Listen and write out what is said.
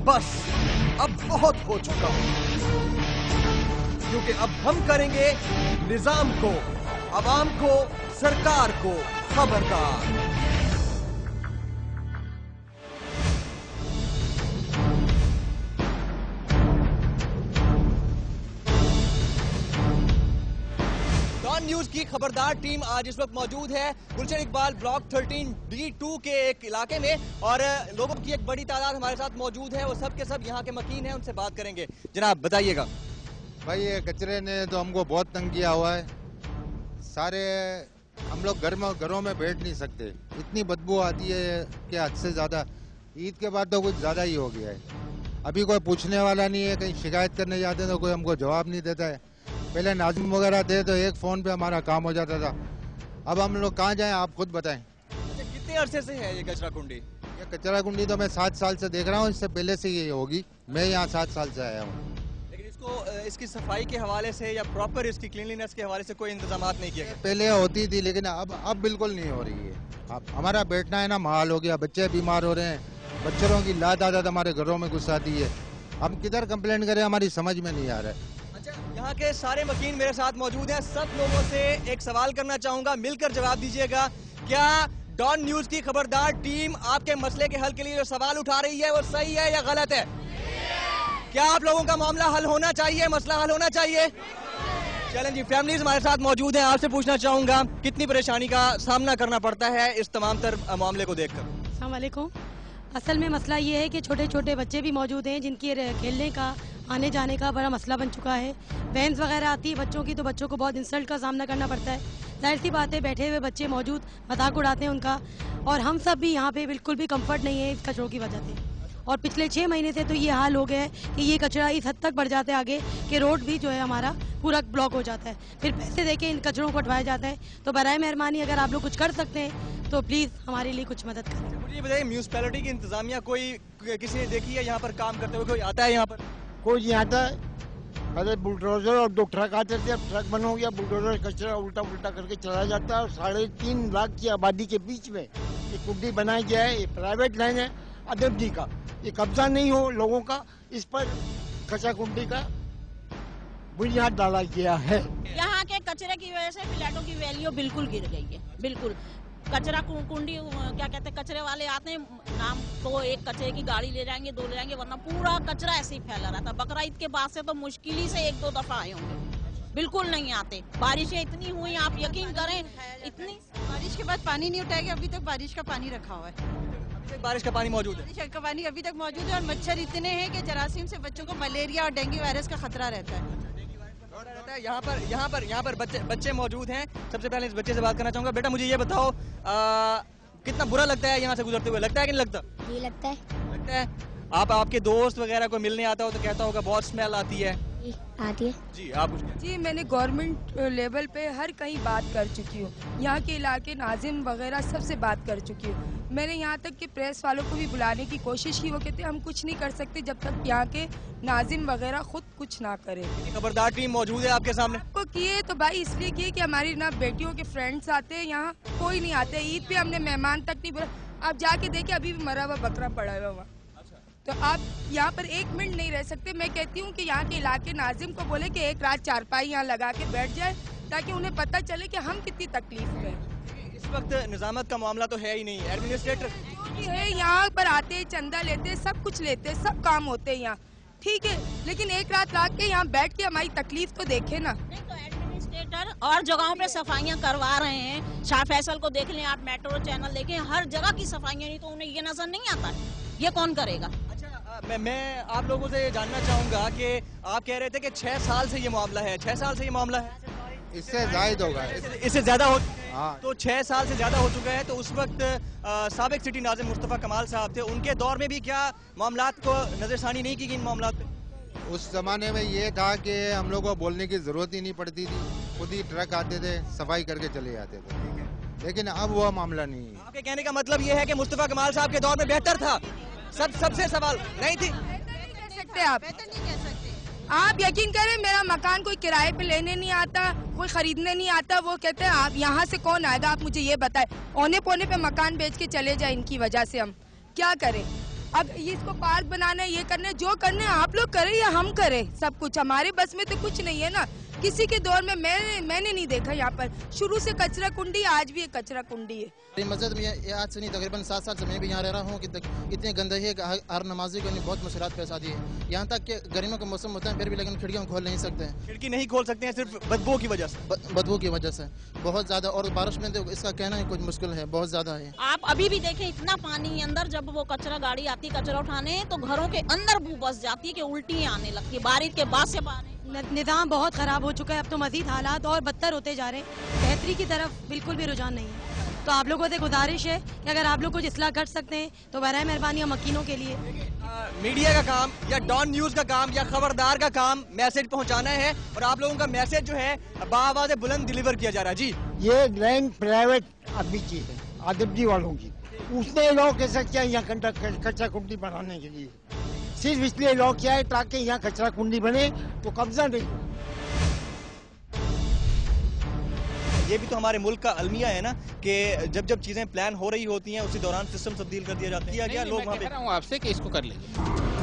बस अब बहुत हो चुका, क्योंकि अब हम करेंगे निजाम को, अवाम को, सरकार को खबरदार। डॉन न्यूज की खबरदार टीम आज इस वक्त मौजूद है गुलशन इकबाल ब्लॉक 13D2 के एक इलाके में, और लोगों की एक बड़ी तादाद हमारे साथ मौजूद है। वो सब के सब यहाँ के मकीन हैं, उनसे बात करेंगे। जनाब बताइएगा। भाई ये कचरे ने तो हमको बहुत तंग किया हुआ है। सारे हम लोग घरों में बैठ नहीं सकते, इतनी बदबू आती है कि हद से ज़्यादा। ईद के बाद तो कुछ ज़्यादा ही हो गया है। अभी कोई पूछने वाला नहीं है, कहीं शिकायत करने जाते हैं तो कोई हमको जवाब नहीं देता है। पहले नाजिम वगैरह थे तो एक फ़ोन पे हमारा काम हो जाता था, अब हम लोग कहाँ जाएं आप खुद बताएं। अच्छा, कितने अरसे से है ये कचरा कुंडी? ये कचरा कुंडी तो मैं 7 साल से देख रहा हूँ, इससे पहले से ये होगी। मैं यहाँ 7 साल से आया हूँ। इसकी सफाई के हवाले से या प्रॉपर इसकी क्लीनलीनेस के हवाले से कोई इंतजाम नहीं किया गया? पहले होती थी लेकिन अब बिल्कुल नहीं हो रही है। अब हमारा बैठना है ना महाल हो गया, बच्चे बीमार हो रहे हैं, बच्चों की लात आदत हमारे घरों में घुस आती है। हम किधर कंप्लेंट करें, हमारी समझ में नहीं आ रहा है। अच्छा, यहाँ के सारे मकीन मेरे साथ मौजूद हैं। सब लोगों से एक सवाल करना चाहूंगा, मिलकर जवाब दीजिएगा। क्या डॉन न्यूज की खबरदार टीम आपके मसले के हल के लिए जो सवाल उठा रही है वो सही है या गलत है? क्या आप लोगों का मामला हल होना चाहिए, मसला हल होना चाहिए? चलें जी, फैमिलीज हमारे साथ मौजूद हैं। आपसे पूछना चाहूंगा, कितनी परेशानी का सामना करना पड़ता है इस तमाम तर मामले को देखकर? अस्सलाम वालेकुम। असल में मसला ये है कि छोटे छोटे बच्चे भी मौजूद हैं जिनकी खेलने का, आने जाने का बड़ा मसला बन चुका है। वैन्स वगैरह आती है बच्चों की, तो बच्चों को बहुत इंसल्ट का सामना करना पड़ता है। जाहिर सी बात है, बैठे हुए बच्चे मौजूद मजाक उड़ाते हैं उनका, और हम सब भी यहाँ पे बिल्कुल भी कंफर्ट नहीं है इस कचरों की वजह से। और पिछले 6 महीने से तो ये हाल हो गया है कि ये कचरा इस हद तक बढ़ जाता है आगे कि रोड भी जो है हमारा पूरा ब्लॉक हो जाता है। फिर पैसे देके इन कचरों को हटवाया जाता है। तो बराए मेहरबानी अगर आप लोग कुछ कर सकते हैं तो प्लीज़ हमारे लिए कुछ मदद करें। मुझे ये बताइए, म्यूनसिपैलिटी की इंतजामिया कोई किसी ने देखी है यहाँ पर काम करते हुए? कोई आता है यहाँ पर? कोई नहीं आता है। अरे बुलडोजर और 2 ट्रक आते थे, अब ट्रक बंद हो गया। बुलडोजर कचरा उल्टा उल्टा करके चला जाता है, और 3.5 लाख की आबादी के बीच में ये कुंडी बनाया गया है। ये प्राइवेट लैंड है अदब जी का, ये कब्जा नहीं हो लोगों का, इस पर कचरा कुंडी का बुनियाद डाला गया है। यहाँ के कचरे की वजह से फ्लैटों की वैल्यू बिल्कुल गिर गई है। बिल्कुल कचरा कुंडी, क्या कहते हैं, कचरे वाले आते हैं, नाम तो एक कचरे की गाड़ी ले जाएंगे, 2 ले जाएंगे, वरना पूरा कचरा ऐसे ही फैला रहता। बकरा ईद के बाद से तो मुश्किल ही से 1-2 दफा आए होंगे, बिल्कुल नहीं आते। बारिशें इतनी हुई, आप यकीन करें, इतनी बारिश के बाद पानी नहीं उठाएगा। अभी तक बारिश का पानी रखा हुआ है, बारिश का पानी मौजूद है? बारिश का पानी अभी तक मौजूद है, और मच्छर इतने हैं कि जरासीम से बच्चों को मलेरिया और डेंगू वायरस का खतरा रहता है। यहाँ पर बच्चे मौजूद हैं। सबसे पहले इस बच्चे से बात करना चाहूंगा। बेटा, मुझे ये बताओ, कितना बुरा लगता है यहाँ से गुजरते हुए? लगता है कि नहीं लगता? ये लगता है। आपके दोस्त वगैरह को मिलने आता हो तो कहता होगा बहुत स्मेल आती है? आती है जी। आप जी, मैंने गवर्नमेंट लेवल पे हर कहीं बात कर चुकी हूँ। यहाँ के इलाके नाजिम वगैरह सबसे बात कर चुकी हूँ। मैंने यहाँ तक कि प्रेस वालों को भी बुलाने की कोशिश की। वो कहते हम कुछ नहीं कर सकते जब तक यहाँ के नाजिम वगैरह खुद कुछ ना करे। खबरदार टीम मौजूद है आपके सामने? को किए तो भाई इसलिए किए कि हमारी ना बेटियों के फ्रेंड्स आते हैं, यहाँ कोई नहीं आते। ईद पे हमने मेहमान तक नहीं बोला। आप जाके देखिए, अभी भी मरा हुआ बकरा पड़ा हुआ वहाँ। तो आप यहाँ पर 1 मिनट नहीं रह सकते। मैं कहती हूँ कि यहाँ के इलाके नाजिम को बोले कि एक रात चारपाई यहाँ लगा के बैठ जाए, ताकि उन्हें पता चले कि हम कितनी तकलीफ में हैं। इस वक्त निजामत का मामला तो है ही नहीं, एडमिनिस्ट्रेटर है यहाँ पर आते हैं, चंदा लेते हैं, सब कुछ लेते हैं, सब काम होते हैं यहाँ, ठीक है, लेकिन एक रात लाग के यहाँ बैठ के हमारी तकलीफ तो देखे ना। एडमिनिस्ट्रेटर और जगहों पे सफाइयाँ करवा रहे हैं। शाह फैसल को देख लें, आप मेट्रो चैनल देखें, हर जगह की सफाइयाँ, नहीं तो उन्हें ये नजर नहीं आता ये कौन करेगा। मैं आप लोगों से जानना चाहूंगा कि आप कह रहे थे कि 6 साल से ये मामला है। 6 साल से ये मामला है? इससे जायद होगा, इससे ज्यादा हो। हाँ। तो 6 साल से ज्यादा हो चुका है। तो उस वक्त साबिक सिटी नाज़िम मुस्तफ़ा कमाल साहब थे, उनके दौर में भी क्या मामलात को नजरसानी नहीं की गई इन मामलात पे? उस जमाने में ये था कि हम लोग को बोलने की जरूरत ही नहीं पड़ती थी, खुद ही ट्रक आते थे, सफाई करके चले जाते थे। लेकिन अब वो मामला नहीं है। आपके कहने का मतलब ये है कि मुस्तफ़ा कमाल साहब के दौर में बेहतर था? सबसे सवाल नहीं थी? नहीं कह सकते आप यकीन करें, मेरा मकान कोई किराए पे लेने नहीं आता, कोई खरीदने नहीं आता। वो कहते हैं आप यहाँ से कौन आएगा, आप मुझे ये बताएं। औने पौने पे मकान बेच के चले जाए, इनकी वजह से हम क्या करें। अब ये इसको पार्क बनाना है, ये करना है, जो करना है आप लोग करें या हम करें, सब कुछ हमारे बस में तो कुछ नहीं है ना। किसी के दौर में मैंने नहीं देखा यहाँ पर शुरू से कचरा कुंडी, आज भी एक कचरा कुंडी है। मस्जिद में आज से नहीं तकरीबन 7 साल से मैं भी यहाँ रह रहा हूँ कि इतनी गंदगी है कि हर नमाजी को बहुत मुश्किलात पेश आती है। यहाँ तक कि गर्मियों का मौसम होता है फिर भी लेकिन खिड़कियाँ खोल नहीं सकते हैं। खिड़की नहीं खोल सकते हैं सिर्फ बदबू की वजह से। बदबू की वजह से बहुत ज्यादा, और बारिश में तो इसका कहना है कुछ मुश्किल है, बहुत ज्यादा है। आप अभी भी देखें इतना पानी अंदर, जब वो कचरा गाड़ी आती है कचरा उठाने तो घरों के अंदर बू बस जाती है कि उल्टी आने लगती है। बारिश के बाद से निज़ाम बहुत ख़राब हो चुका है। अब तो मज़ीद हालात और बदतर होते जा रहे हैं, बेहतरी की तरफ बिल्कुल भी रुझान नहीं है। तो आप लोगों से गुजारिश है कि अगर आप लोग कुछ इस्लाह कर सकते हैं तो बराए मेहरबानी हम मकीनों के लिए। मीडिया का काम या डॉन न्यूज का काम या खबरदार का काम मैसेज पहुंचाना है, और आप लोगों का मैसेज जो है बाआवाज़ बुलंद डिलीवर किया जा रहा है। जी, ये लैंड प्राइवेट आदमी की है, आदिब्जी वालों की। उसने लोग कैसा किया यहाँ कचरा कुंडी बनाने के लिए, सिर्फ इसलिए लोग किया है ताकि यहाँ कचरा कुंडी बने तो कब्जा नहीं हो। ये भी तो हमारे मुल्क का अलमिया है ना कि जब जब चीजें प्लान हो रही होती हैं उसी दौरान सिस्टम तब्दील कर दिया जाता है। लोग वहाँ पे आपसे कि इसको कर लीजिए।